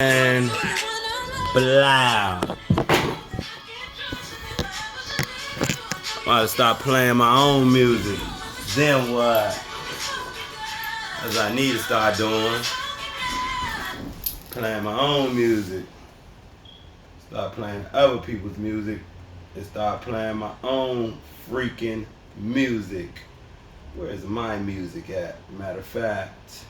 And blah. I'm about to start playing my own music. Then what? As I need to start doing. Playing my own music. Start playing other people's music. And start playing my own freaking music. Where's my music at? Matter of fact.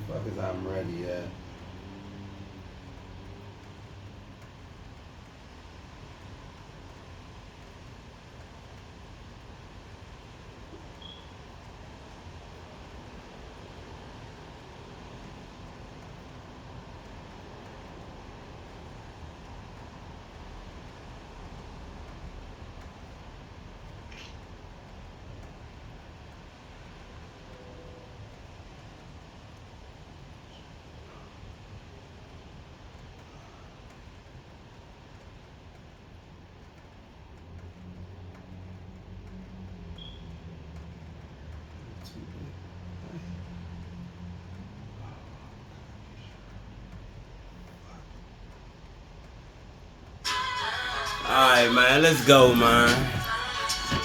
Fuck is I'm ready yet. Alright, man, let's go, man.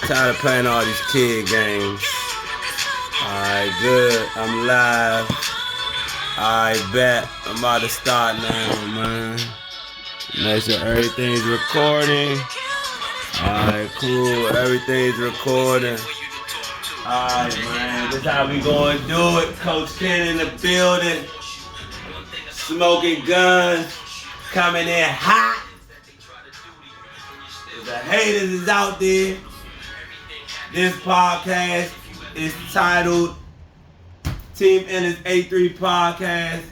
Tired of playing all these kid games. Alright, good. I'm live. Alright, bet. I'm about to start now, man. Make sure everything's recording. Alright, cool. Everything's recording. Alright, man. This is how we gonna do it. Coach Ken in the building. Smoking guns. Coming in hot. The haters is out there. This podcast is titled Teamendless83podcast,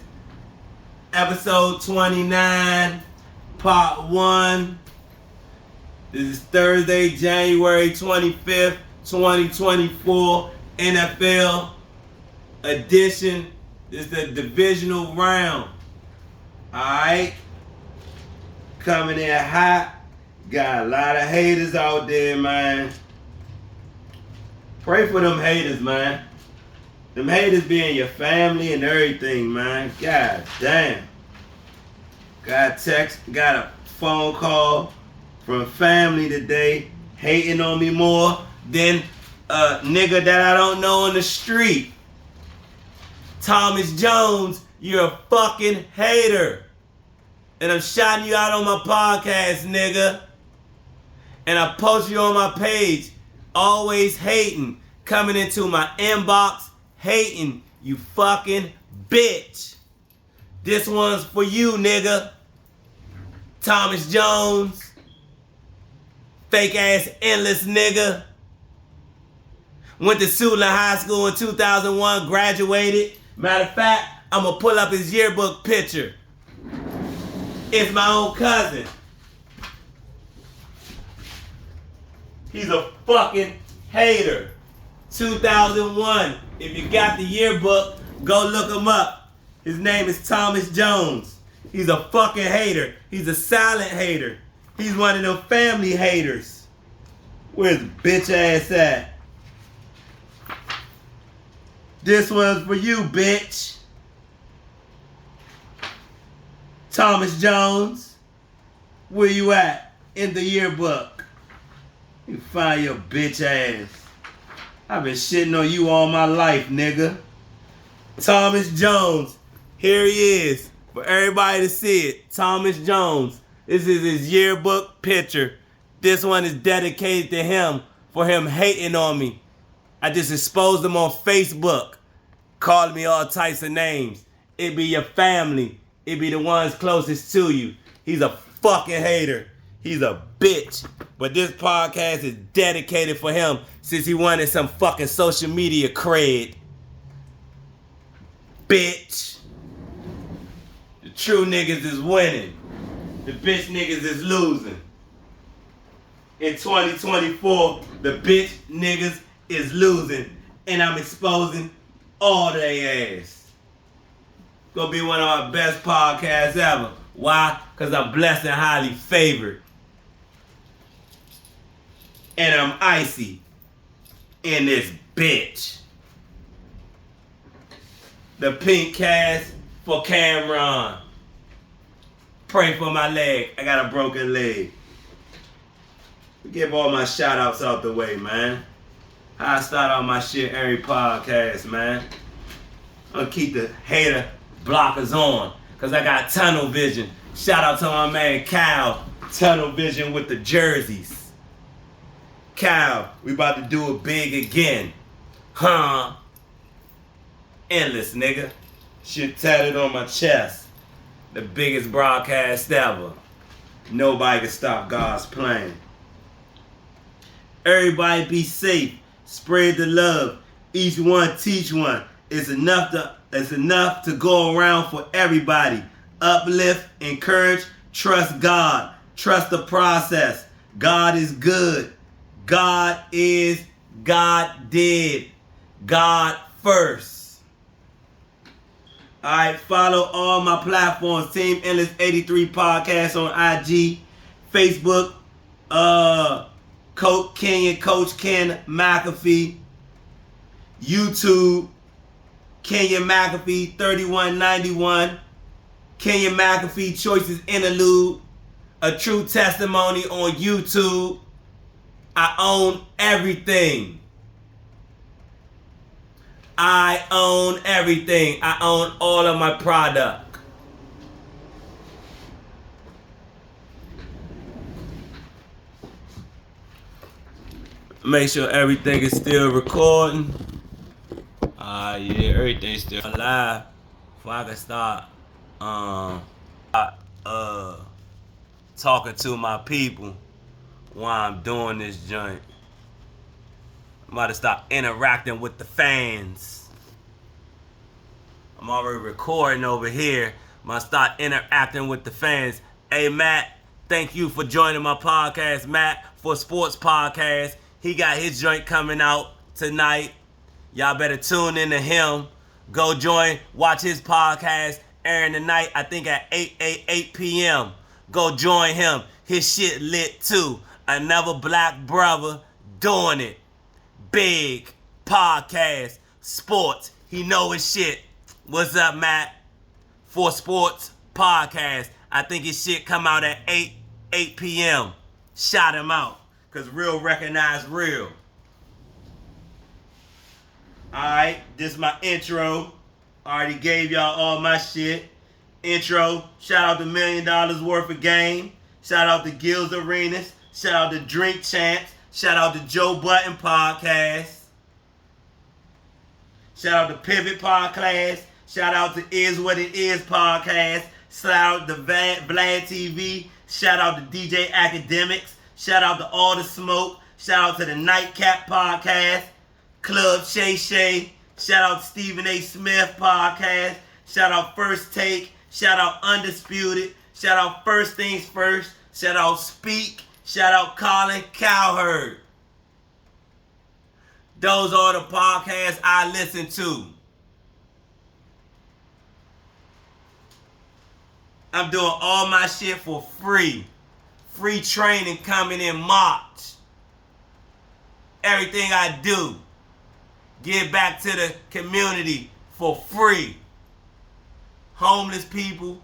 episode 29, part 1. This is Thursday, January 25th, 2024, NFL edition. This is the divisional round. Alright? Coming in hot. Got a lot of haters out there, man. Pray for them haters, man. Them haters be in your family and everything, man. God damn. Got a phone call from family today hating on me more than a nigga that I don't know on the street. Thomas Jones, you're a fucking hater. And I'm shouting you out on my podcast, nigga. And I post you on my page, always hating, coming into my inbox, hating, you fucking bitch. This one's for you, nigga. Thomas Jones, fake ass endless nigga. Went to Suitland High School in 2001, graduated. Matter of fact, I'm gonna pull up his yearbook picture. It's my own cousin. He's a fucking hater. 2001. If you got the yearbook, go look him up. His name is Thomas Jones. He's a fucking hater. He's a silent hater. He's one of them family haters. Where's the bitch ass at? This one's for you, bitch. Thomas Jones. Where you at in the yearbook? You find your bitch ass. I've been shitting on you all my life, nigga. Thomas Jones. Here he is. For everybody to see it. Thomas Jones. This is his yearbook picture. This one is dedicated to him for him hating on me. I just exposed him on Facebook. Calling me all types of names. It be your family. It be the ones closest to you. He's a fucking hater. He's a bitch. But this podcast is dedicated for him since he wanted some fucking social media cred. Bitch. The true niggas is winning. The bitch niggas is losing. In 2024, the bitch niggas is losing. And I'm exposing all their ass. Gonna be one of our best podcasts ever. Why? Because I'm blessed and highly favored. And I'm icy. in this bitch. The pink cast for Cameron. Pray for my leg. I got a broken leg. Give all my shout outs out the way, man. How I start all my shit every podcast, man. I'm gonna keep the hater blockers on, cause I got tunnel vision. Shout out to my man Cal, tunnel vision with the jerseys. Cal, we about to do it big again. Huh? Endless, nigga. Shit tatted on my chest. The biggest broadcast ever. Nobody can stop God's plan. Everybody be safe. Spread the love. Each one teach one. It's enough to go around for everybody. Uplift, encourage, trust God. Trust the process. God is good. God is, God did. God first. Alright, follow all my platforms. Teamendless83podcast on IG, Facebook, Coach Kenyon McAfee, YouTube, Kenyon McAfee 3191, Kenyon McAfee Choices Interlude, A True Testimony on YouTube. I own everything. I own everything. I own all of my product. Make sure everything is still recording. Yeah, everything's still alive. Before I can start talking to my people while I'm doing this joint. I'm about to start interacting with the fans. I'm already recording over here. I'm about to start interacting with the fans. Hey, Matt, thank you for joining my podcast, Matt, for Sports Podcast. He got his joint coming out tonight. Y'all better tune in to him. Go join, watch his podcast airing tonight, I think at 8 p.m. Go join him. His shit lit too. Another black brother doing it. Big podcast, sports. He know his shit. What's up, Matt? For Sports Podcast. I think his shit come out at 8 p.m. Shout him out. Cause real recognize real. Alright, this is my intro. Already gave y'all all my shit. Intro. Shout out to $1 million worth of game. Shout out to Gills Arenas. Shout out to Drink Champs. Shout out to Joe Button Podcast. Shout out to Pivot Podcast. Shout out to Is What It Is Podcast. Shout out to Vlad TV. Shout out to DJ Academics. Shout out to All the Smoke. Shout out to the Nightcap Podcast. Club Shay Shay. Shout out to Stephen A. Smith Podcast. Shout out First Take. Shout out Undisputed. Shout out First Things First. Shout out Speak. Shout out Colin Cowherd. Those are the podcasts I listen to. I'm doing all my shit for free. Free training coming in March. Everything I do, give back to the community for free. Homeless people,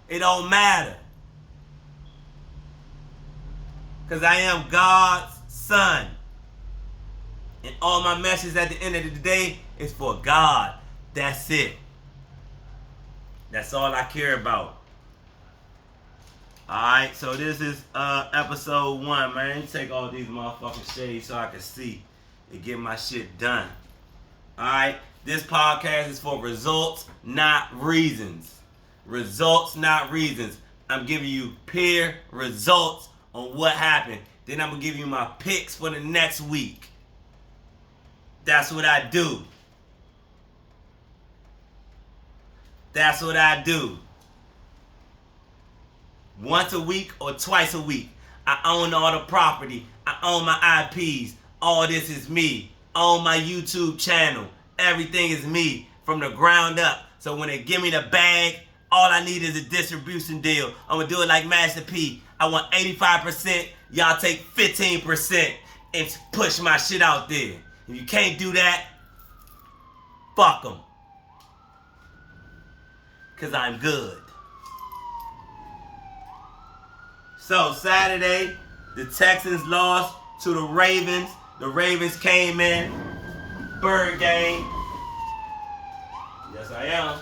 it don't matter. Because I am God's son. And all my messages at the end of the day is for God. That's it. That's all I care about. Alright, so this is episode 1, man. Take all these motherfucking shades so I can see and get my shit done. Alright, this podcast is for results, not reasons. Results, not reasons. I'm giving you peer results on what happened. Then I'm going to give you my picks for the next week. That's what I do. That's what I do. Once a week or twice a week. I own all the property. I own my IPs. All this is me. Own my YouTube channel. Everything is me from the ground up. So when they give me the bag, all I need is a distribution deal. I'm going to do it like Master P. I want 85%. Y'all take 15% and push my shit out there. When you can't do that, fuck them. Because I'm good. So, Saturday, the Texans lost to the Ravens. The Ravens came in. Bird game. Yes, I am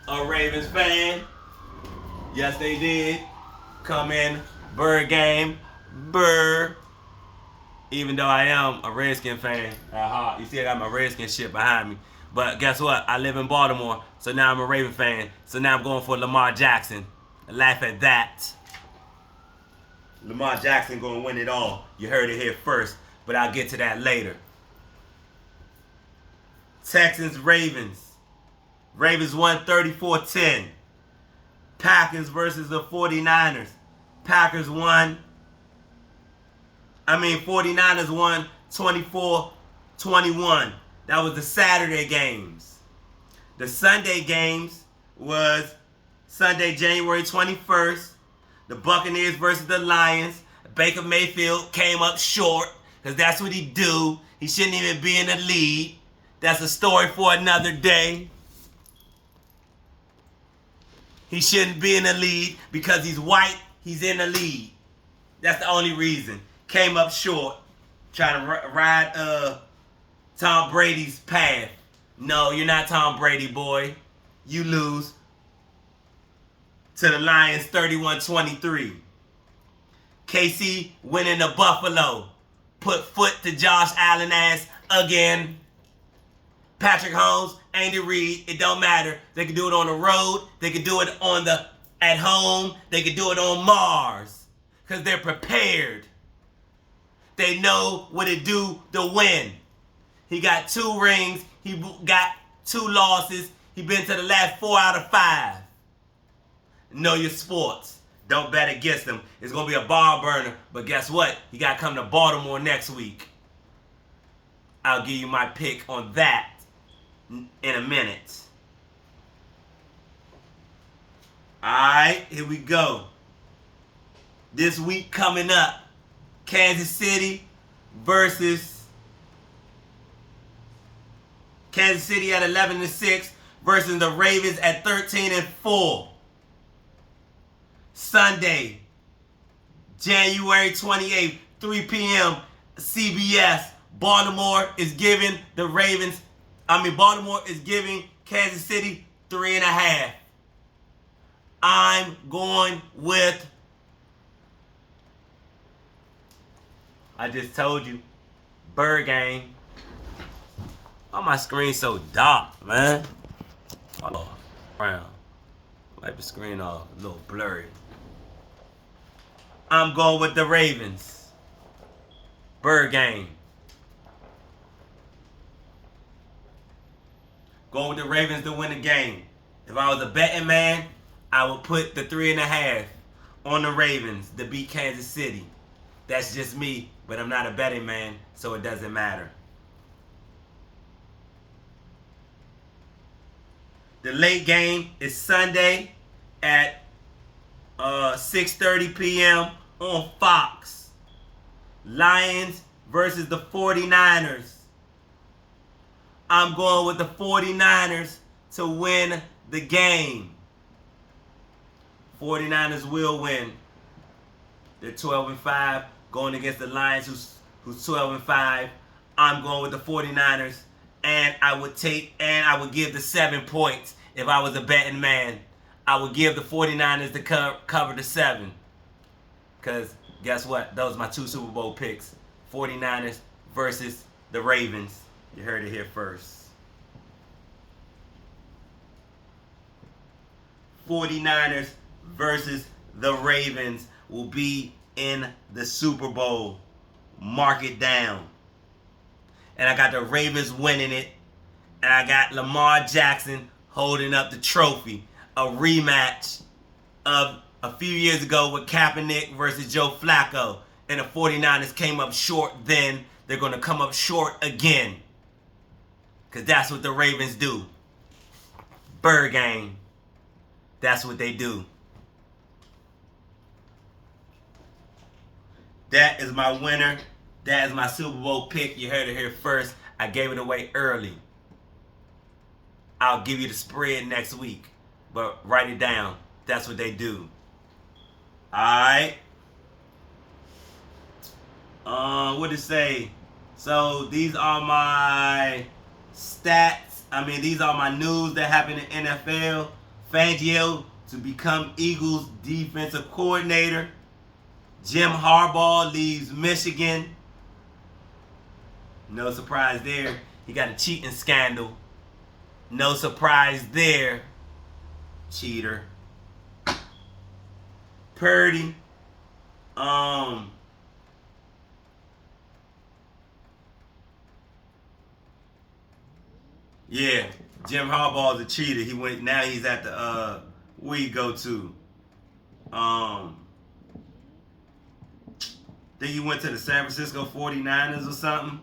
a Ravens fan. Yes, they did. Come in. Bird game. Bird. Even though I am a Redskin fan at heart. You see, I got my Redskin shit behind me. But guess what? I live in Baltimore, so now I'm a Raven fan. So now I'm going for Lamar Jackson. Laugh at that. Lamar Jackson going to win it all. You heard it here first, but I'll get to that later. Texans, Ravens. Ravens won 34-10. Packers versus the 49ers. 49ers won 24-21. That was the Saturday games. The Sunday games was Sunday, January 21st. The Buccaneers versus the Lions. Baker Mayfield came up short because that's what he do. He shouldn't even be in the lead. That's a story for another day. He shouldn't be in the lead because he's white. He's in the lead. That's the only reason. Came up short. Trying to ride Tom Brady's path. No, you're not Tom Brady, boy. You lose to the Lions 31-23. KC winning the Buffalo. Put foot to Josh Allen ass again. Patrick Mahomes, Andy Reid, it don't matter. They can do it on the road. They can do it at home. They can do it on Mars. Because they're prepared. They know what it do to win. He got 2 rings. He got 2 losses. He been to the last 4 out of 5. Know your sports. Don't bet against him. It's going to be a bar burner. But guess what? He got to come to Baltimore next week. I'll give you my pick on that in a minute. Alright, here we go. This week coming up, Kansas City versus Kansas City at 11-6 versus the Ravens at 13-4. Sunday, January 28th, 3 p.m. CBS. Baltimore is giving Kansas City 3.5. I'm going with, I just told you, Bird game. Why my screen so dark, man? Oh, brown. Wipe the screen off, a little blurry. I'm going with the Ravens. Bird game. Going with the Ravens to win the game. If I was a betting man, I would put the 3.5 on the Ravens to beat Kansas City. That's just me, but I'm not a betting man, so it doesn't matter. The late game is Sunday at 6:30 p.m. on Fox. Lions versus the 49ers. I'm going with the 49ers to win the game. 49ers will win. They're 12-5 going against the Lions who's 12-5. I'm going with the 49ers, and I would give the 7 points if I was a betting man. I would give the 49ers to cover the 7. Because guess what? Those are my 2 Super Bowl picks. 49ers versus the Ravens. You heard it here first. 49ers versus the Ravens will be in the Super Bowl. Mark it down. And I got the Ravens winning it. And I got Lamar Jackson holding up the trophy. A rematch of a few years ago with Kaepernick versus Joe Flacco. And the 49ers came up short then. They're going to come up short again. Because that's what the Ravens do. Bird game. That's what they do. That is my winner. That is my Super Bowl pick. You heard it here first. I gave it away early. I'll give you the spread next week. But write it down. That's what they do. Alright. What did it say? So these are my stats. These are my news that happened in NFL. Fangio to become Eagles defensive coordinator. Jim Harbaugh leaves Michigan. No surprise there. He got a cheating scandal. No surprise there. Cheater. Purdy. Yeah, Jim Harbaugh is a cheater. Now he's at the we go to. Think he went to the San Francisco 49ers or something?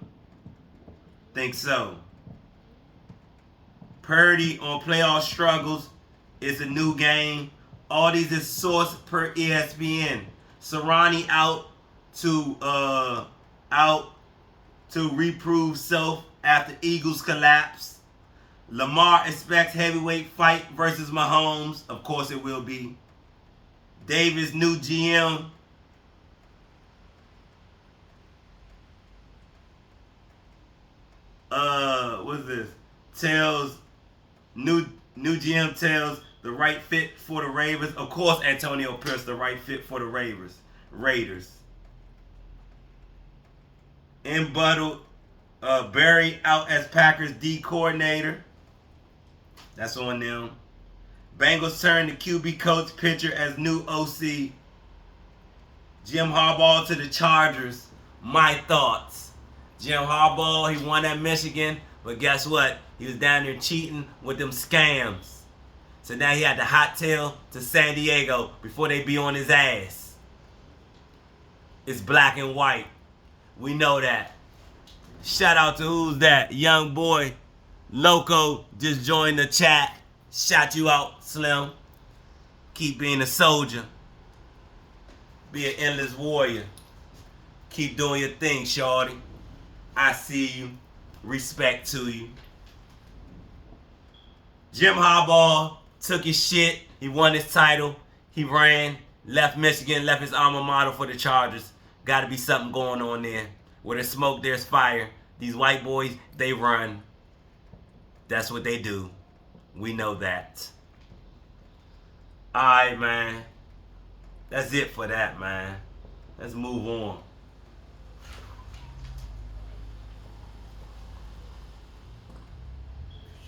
Think so. Purdy on playoff struggles. It's a new game. All these is sourced per ESPN. Sirianni out to reprove self after Eagles collapse. Lamar expects heavyweight fight versus Mahomes. Of course it will be. Davis new GM. What's this? New GM tells the right fit for the Ravens. Of course, Antonio Pierce, the right fit for the Raiders. Embattled, Barry out as Packers D coordinator. That's on them. Bengals turn the QB coach pitcher as new OC. Jim Harbaugh to the Chargers. My thoughts. Jim Harbaugh, he won at Michigan, but guess what? He was down there cheating with them scams. So now he had to hot-tail to San Diego before they be on his ass. It's black and white. We know that. Shout out to who's that? Young boy. Loco just joined the chat. Shout you out, Slim. Keep being a soldier. Be an endless warrior. Keep doing your thing, shorty. I see you. Respect to you. Jim Harbaugh took his shit. He won his title. He ran. Left Michigan. Left his alma mater for the Chargers. Got to be something going on there. Where there's smoke, there's fire. These white boys, they run. That's what they do. We know that. Alright, man. That's it for that, man. Let's move on.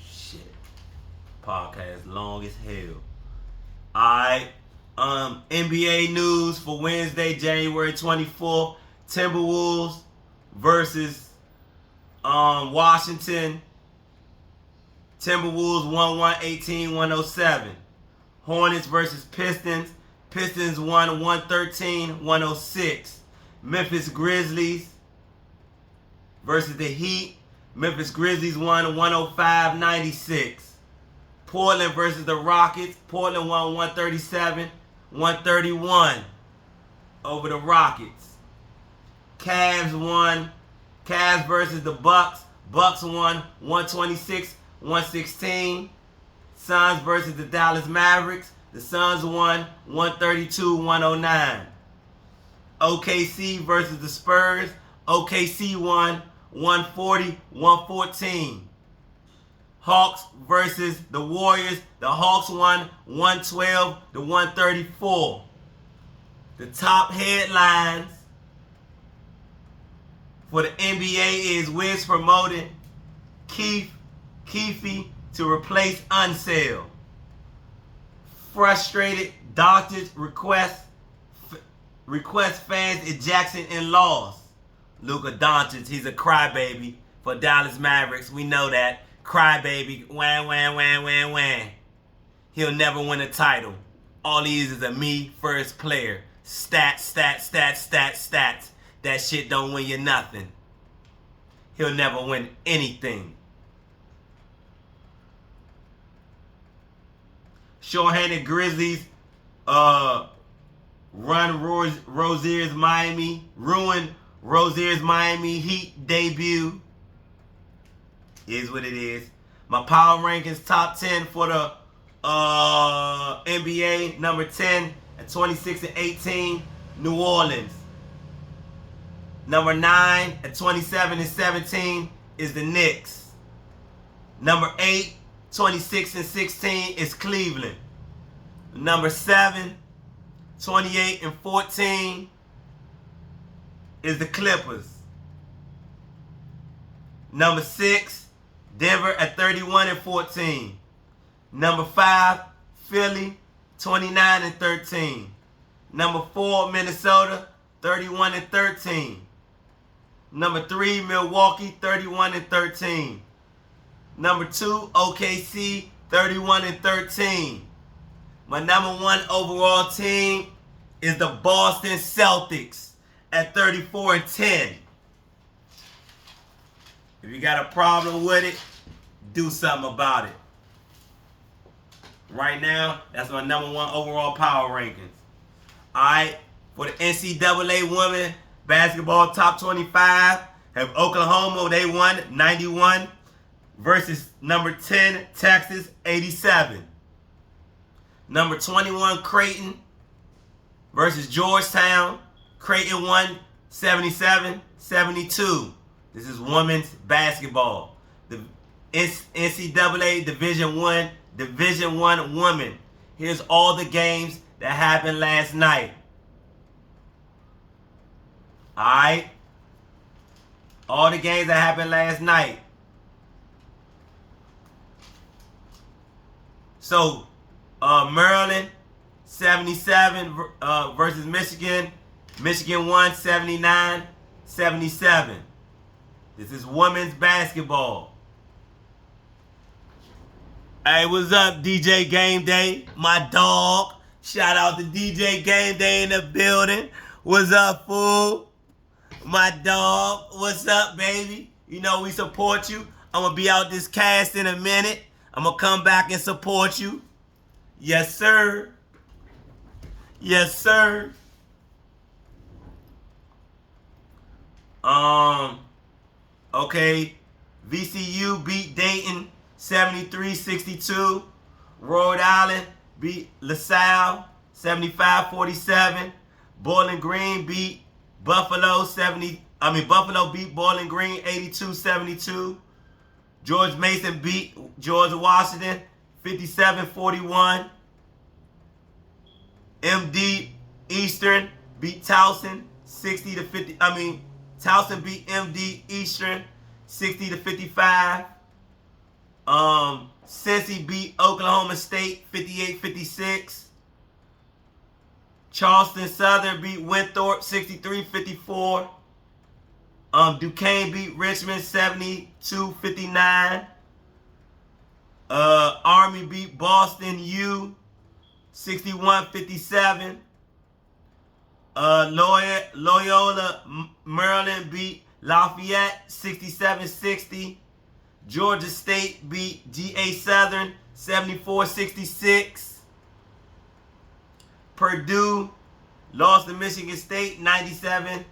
Shit. Podcast long as hell. Alright. NBA news for Wednesday, January 24th. Timberwolves versus Washington. Timberwolves 1-1-18-107. Hornets versus Pistons. Pistons won 113-106. Memphis Grizzlies versus the Heat. Memphis Grizzlies won 105-96. Portland versus the Rockets. Portland won 137-131 over the Rockets. Cavs versus the Bucks. Bucks won 126-116. Suns versus the Dallas Mavericks. The Suns won 132-109. OKC versus the Spurs. OKC won 140-114. Hawks versus the Warriors. The Hawks won 112-134. The top headlines for the NBA is Wiz promoting Keefe to replace Unseld. Frustrated doctors request fans ejection in loss. Luka Doncic, he's a crybaby for Dallas Mavericks. We know that. Crybaby, wham. He'll never win a title. All he is a me first player. Stats. That shit don't win you nothing. He'll never win anything. Short-handed Grizzlies ruined Rozier's Miami Heat debut. Is what it is. My power rankings top 10 for the NBA. Number 10 at 26-18, New Orleans. Number 9 at 27-17 is the Knicks. Number 8, 26-16 is Cleveland. Number 7, 28-14 is the Clippers. Number 6, Denver at 31-14. Number 5, Philly, 29-13. Number 4, Minnesota, 31-13. Number 3, Milwaukee, 31-13. Number 2, OKC, 31-13. My number 1 overall team is the Boston Celtics at 34-10. If you got a problem with it, do something about it. Right now, that's my number 1 overall power rankings. Alright, for the NCAA women basketball top 25, have Oklahoma, they won 91 versus number 10, Texas, 87. Number 21, Creighton versus Georgetown. Creighton won 77-72. This is women's basketball. The NCAA Division I women. Here's all the games that happened last night. Alright? All the games that happened last night. So, Maryland, 77 versus Michigan. Michigan won 79-77. This is women's basketball. Hey, what's up, DJ Game Day? My dog. Shout out to DJ Game Day in the building. What's up, fool? My dog. What's up, baby? You know we support you. I'm going to be out this cast in a minute. I'm going to come back and support you. Yes, sir. Yes, sir. Okay. VCU beat Dayton 73-62. Rhode Island beat LaSalle 75-47. Bowling Green beat Buffalo Buffalo beat Bowling Green 82-72. George Mason beat George Washington 57-41. MD Eastern beat Towson 60-50. Towson beat MD Eastern 60-55. Cincy beat Oklahoma State 58-56. Charleston Southern beat Winthrop 63-54. Duquesne beat Richmond 72-59. Army beat Boston U 61-57. Loyola Maryland beat Lafayette 67-60. Georgia State beat GA Southern 74-66. Purdue lost to Michigan State 97-70.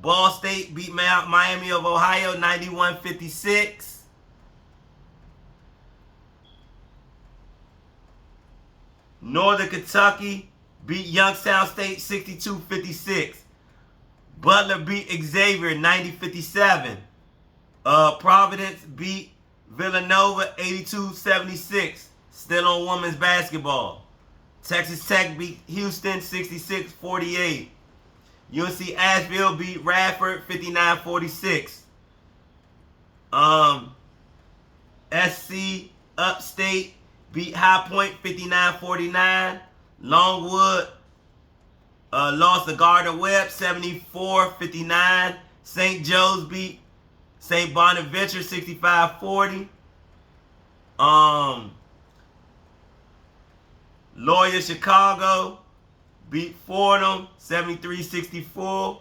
Ball State beat Miami of Ohio 91-56. Northern Kentucky beat Youngstown State 62-56. Butler beat Xavier 90-57. Providence beat Villanova 82-76. Still on women's basketball. Texas Tech beat Houston 66-48. UNC Asheville beat Radford 59-46. SC Upstate beat High Point 59-49. Longwood lost to Gardner-Webb 74-59. St. Joe's beat St. Bonaventure 65-40. Loyola Chicago beat Fordham 73-64.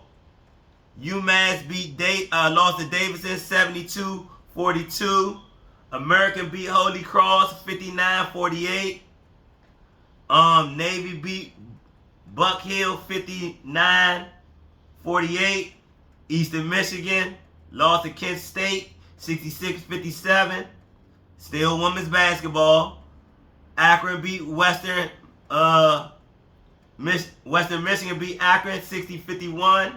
UMass lost to Davidson 72-42. American beat Holy Cross 59-48. Navy beat Buck Hill 59-48. Eastern Michigan lost to Kent State 66-57. Still women's basketball. Akron beat Western Michigan beat Akron 60-51.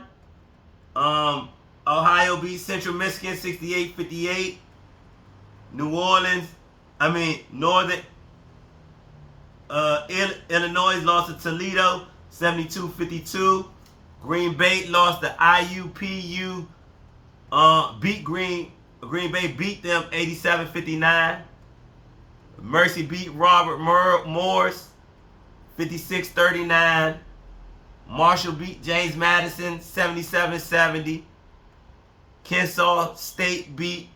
Ohio beat Central Michigan 68-58. Northern Illinois lost to Toledo 72-52. Green Bay lost to IUPU. Green Bay beat them 87-59. Mercy beat Robert Morris 56-39. Marshall beat James Madison 77-70. Kennesaw State beat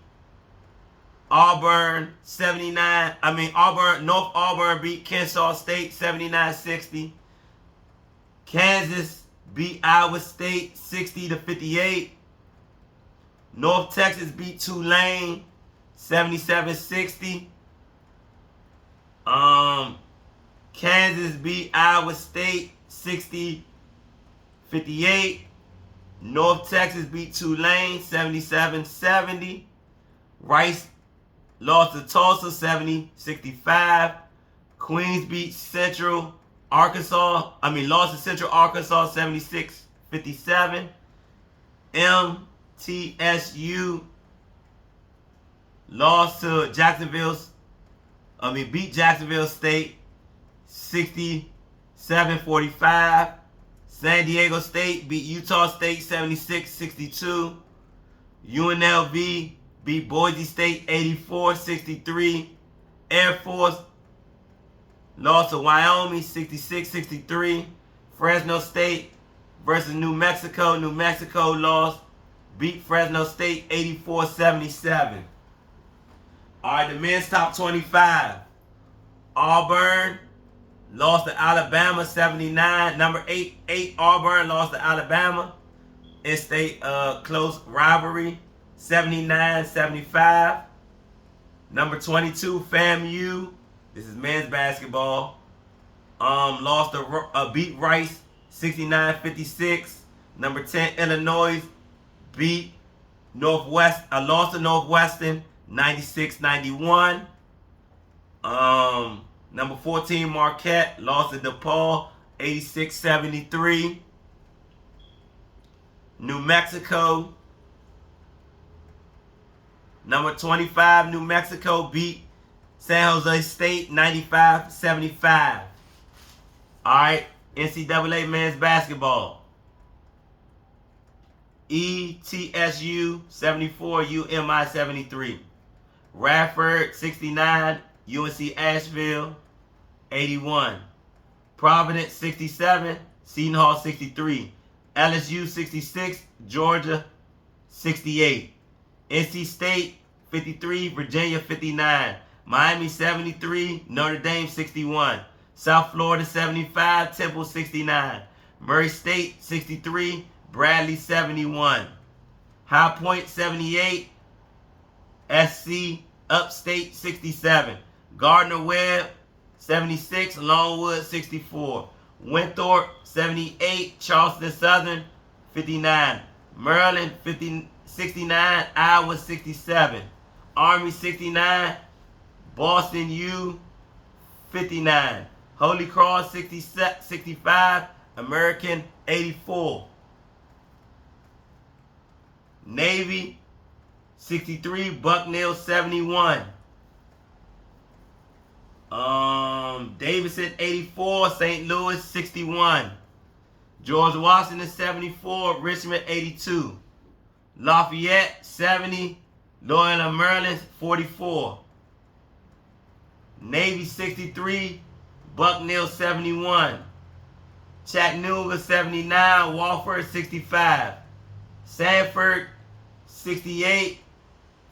Auburn 79. North Auburn beat Kennesaw State 79-60. Kansas beat Iowa State 60-58. North Texas beat Tulane 77-60. Kansas beat Iowa State 60-58. North Texas beat Tulane 77-70. Rice lost to Tulsa 70-65. Queens beat Central Arkansas. Lost to Central Arkansas 76-57. MTSU lost to beat Jacksonville State 67-45. San Diego State beat Utah State 76-62. UNLV beat Boise State 84-63. Air Force lost to Wyoming 66-63. Fresno State versus New Mexico. New Mexico beat Fresno State 84-77. All right, the men's top 25. Auburn lost to Alabama 79. Number 8 Auburn lost to Alabama. In-state close rivalry 79-75. Number 22 FAMU. This is men's basketball. Beat Rice 69-56. Number 10 Illinois beat lost to Northwestern 96-91. Number 14 Marquette lost to DePaul 86-73. New Mexico. Number 25 New Mexico beat San Jose State 95-75. All right, NCAA men's basketball. ETSU 74, UMI 73. Radford 69, UNC Asheville 81. Providence 67, Seton Hall 63. LSU 66, Georgia 68. NC State 53, Virginia 59. Miami 73, Notre Dame 61. South Florida 75, Temple 69. Murray State 63, Bradley 71. High Point 78, SC Upstate 67. Gardner-Webb 76, Longwood 64. Winthrop 78, Charleston Southern 59. Maryland 69, Iowa 67. Army 69, Boston U 59. Holy Cross 65, American 84. Navy 63, Bucknell 71. Davidson 84, St. Louis 61. George Washington 74, Richmond 82. Lafayette 70, Loyola Maryland 44. Navy 63, Bucknell 71. Chattanooga 79, Wofford 65. Sanford 68,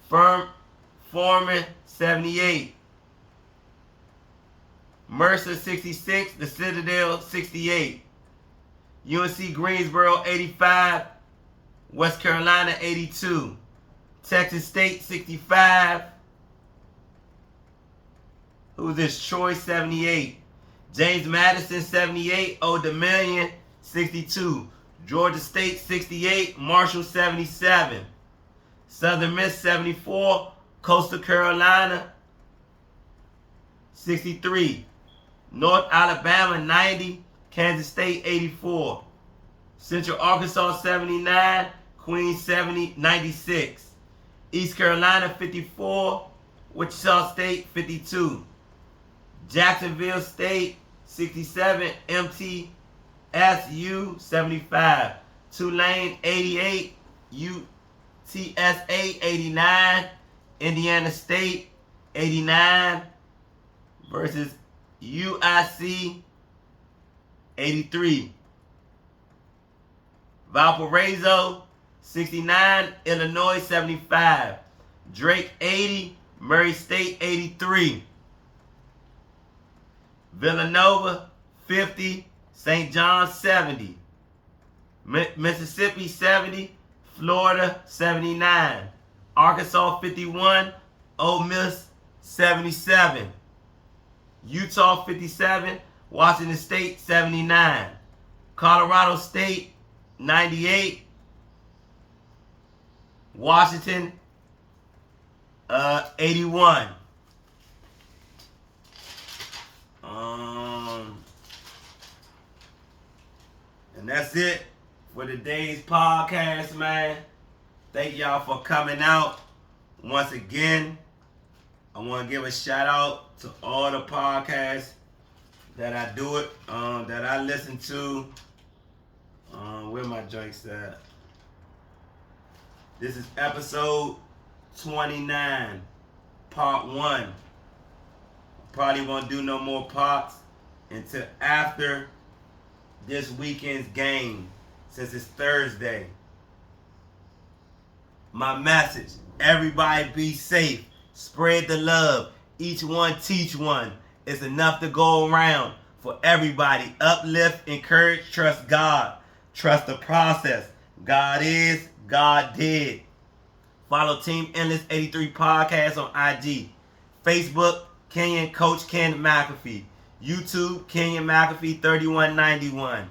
Foreman 78. Mercer 66, the Citadel 68. UNC Greensboro 85, West Carolina 82. Texas State 65. Who's this? Troy 78. James Madison 78. Old Dominion 62. Georgia State 68. Marshall 77. Southern Miss 74, Coastal Carolina 63, North Alabama 90, Kansas State 84, Central Arkansas 79, Queens 96, East Carolina 54, Wichita State 52, Jacksonville State 67, MTSU 75, Tulane 88, UTSA 89, Indiana State 89 versus UIC 83, Valparaiso 69, Illinois 75, Drake 80, Murray State 83, Villanova 50, St. John 70, Mississippi 70, Florida 79, Arkansas 51, Ole Miss 77, Utah 57, Washington State 79, Colorado State 98, Washington 81. And that's it for today's podcast, man. Thank y'all for coming out. Once again, I want to give a shout out to all the podcasts that I do it, that I listen to. Where my drinks at? This is episode 29, part 1. Probably won't do no more parts until after this weekend's game, since it's Thursday. My message: everybody be safe, spread the love, each one teach one. It's enough to go around for everybody. Uplift, encourage, trust God, trust the process. God is, God did. Follow Teamendless83podcast on IG, Facebook, Kenyon Coach Kenyon McAfee, YouTube, Kenyon McAfee 3191,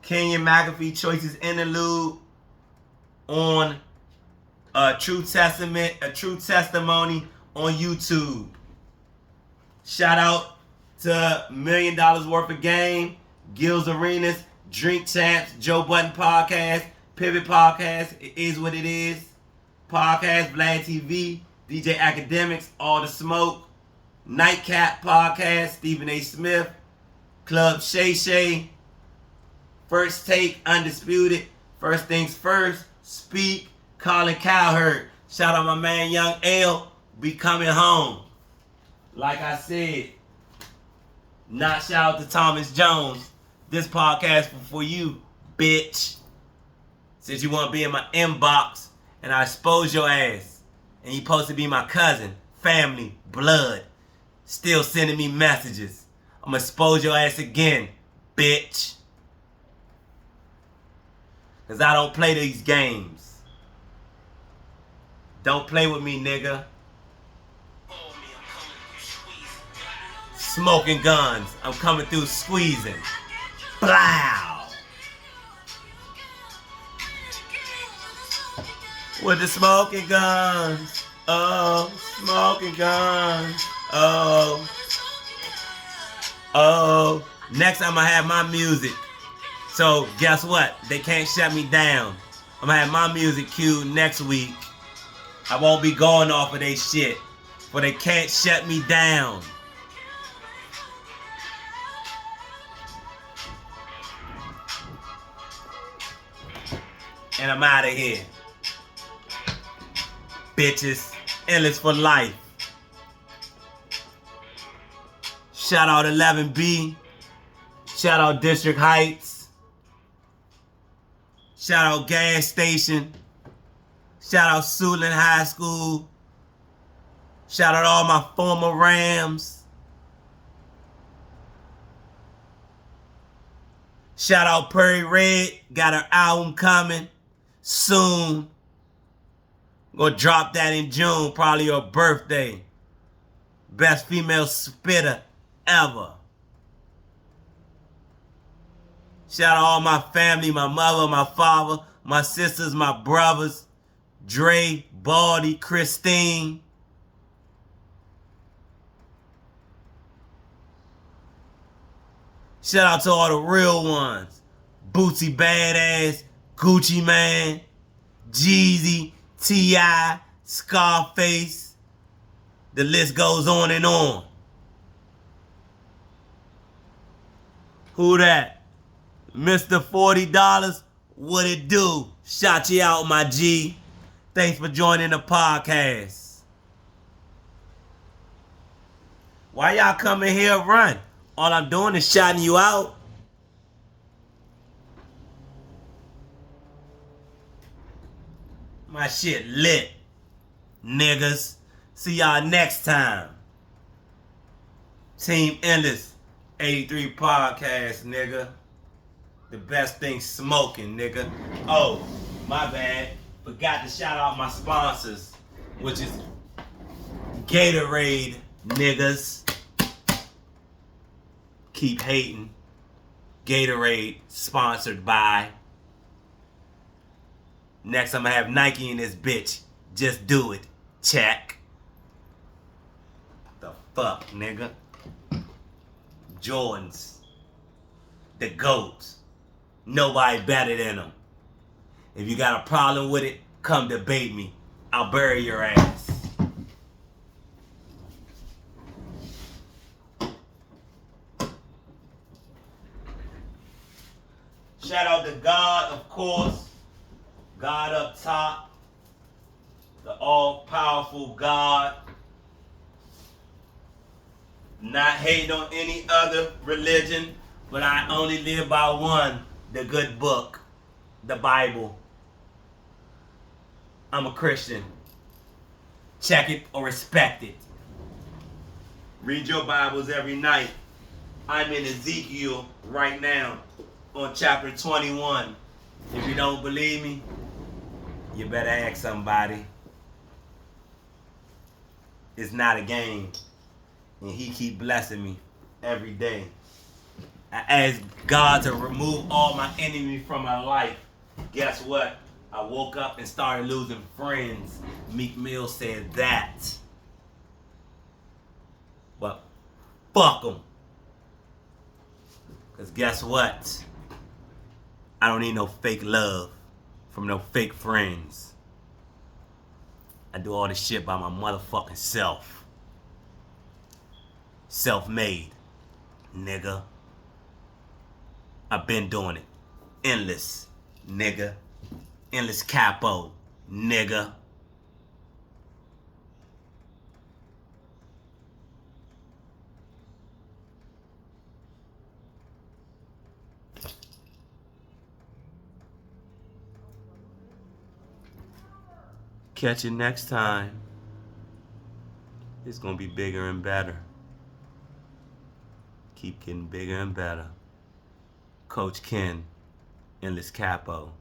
Kenyon McAfee Choices Interlude on a True Testimony on YouTube. Shout out to $1 Million Worth of Game, Gills Arenas, Drink Champs, Joe Button Podcast, Pivot Podcast, It Is What It Is Podcast, Vlad TV, DJ Academics, All the Smoke, Nightcap Podcast, Stephen A. Smith, Club Shay Shay, First Take, Undisputed, First Things First, Speak, Colin Cowherd. Shout out my man Young L, be coming home. Like I said, not shout out to Thomas Jones. This podcast for you, bitch. Since you want to be in my inbox and I expose your ass, and you supposed to be my cousin, family, blood, still sending me messages, I'm going to expose your ass again, bitch. Because I don't play these games. Don't play with me, nigga. Smoking guns. I'm coming through squeezing. Blow. With the smoking guns. Oh, smoking guns. Oh. Oh. Next I'm going to have my music. So guess what? They can't shut me down. I'm going to have my music queued next week. I won't be going off of their shit. But they can't shut me down. And I'm out of here. Bitches. Endless for life. Shout out 11B. Shout out District Heights. Shout out Gas Station. Shout out Suitland High School. Shout out all my former Rams. Shout out Prairie Red. Got her album coming soon. Gonna drop that in June, probably your birthday. Best female spitter ever. Shout out all my family, my mother, my father, my sisters, my brothers, Dre, Baldy, Christine. Shout out to all the real ones. Bootsy Badass, Gucci Man, Jeezy, T.I., Scarface. The list goes on and on. Who that? Mr. $40, what it do? Shout you out, my G. Thanks for joining the podcast. Why y'all coming here run? All I'm doing is shouting you out. My shit lit, niggas. See y'all next time. Team Endless 83 podcast, nigga. The best thing smoking, nigga. Oh, my bad. Forgot to shout out my sponsors, which is Gatorade, niggas. Keep hating. Gatorade, sponsored by. Next, I'm gonna have Nike in this bitch. Just do it. Check. The fuck, nigga? Jordans. The GOATs. Nobody better than them. If you got a problem with it, come debate me. I'll bury your ass. Shout out to God, of course. God up top. The all-powerful God. Not hating on any other religion, but I only live by one, the good book, the Bible. I'm a Christian. Check it or respect it. Read your Bibles every night. I'm in Ezekiel right now on chapter 21. If you don't believe me, you better ask somebody. It's not a game. And he keep blessing me every day. I ask God to remove all my enemies from my life. Guess what? I woke up and started losing friends. Meek Mill said that. But fuck them. Because guess what? I don't need no fake love from no fake friends. I do all this shit by my motherfucking self. Self-made, nigga. I've been doing it. Endless, nigga. Endless Capo, nigga. Catch you next time. It's gonna be bigger and better. Keep getting bigger and better. Coach Ken, Endless Capo.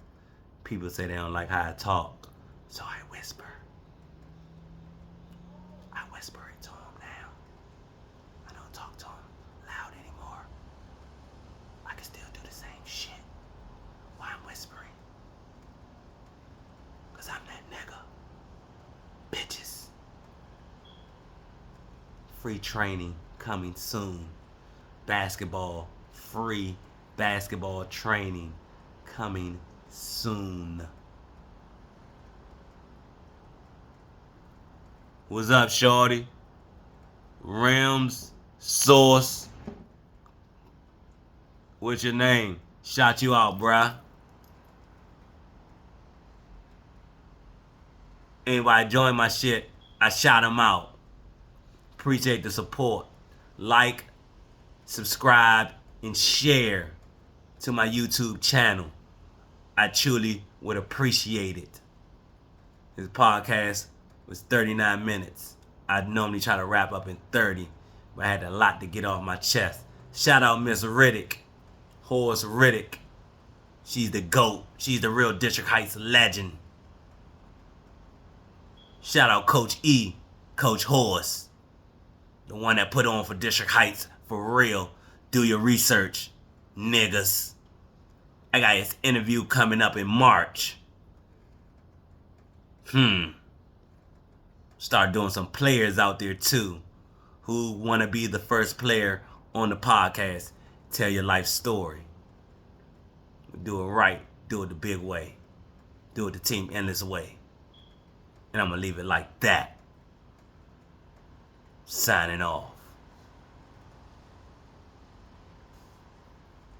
People say they don't like how I talk, so I whisper. I whisper it to them now. I don't talk to them loud anymore. I can still do the same shit while I'm whispering. Cause I'm that nigga. Bitches. Free training coming soon. Basketball, free basketball training coming soon. What's up, shorty? Rims, Sauce. What's your name? Shout you out, bruh. Anybody join my shit, I shout them out. Appreciate the support. Like, subscribe, and share to my YouTube channel. I truly would appreciate it. This podcast was 39 minutes. I'd normally try to wrap up in 30, but I had a lot to get off my chest. Shout out Miss Riddick, Horace Riddick. She's the GOAT. She's the real District Heights legend. Shout out Coach E, Coach Horace. The one that put on for District Heights for real. Do your research, niggas. I got his interview coming up in March. Start doing some players out there too who want to be the first player on the podcast. Tell your life story. Do it right. Do it the big way. Do it the Team Endless way. And I'm going to leave it like that. Signing off.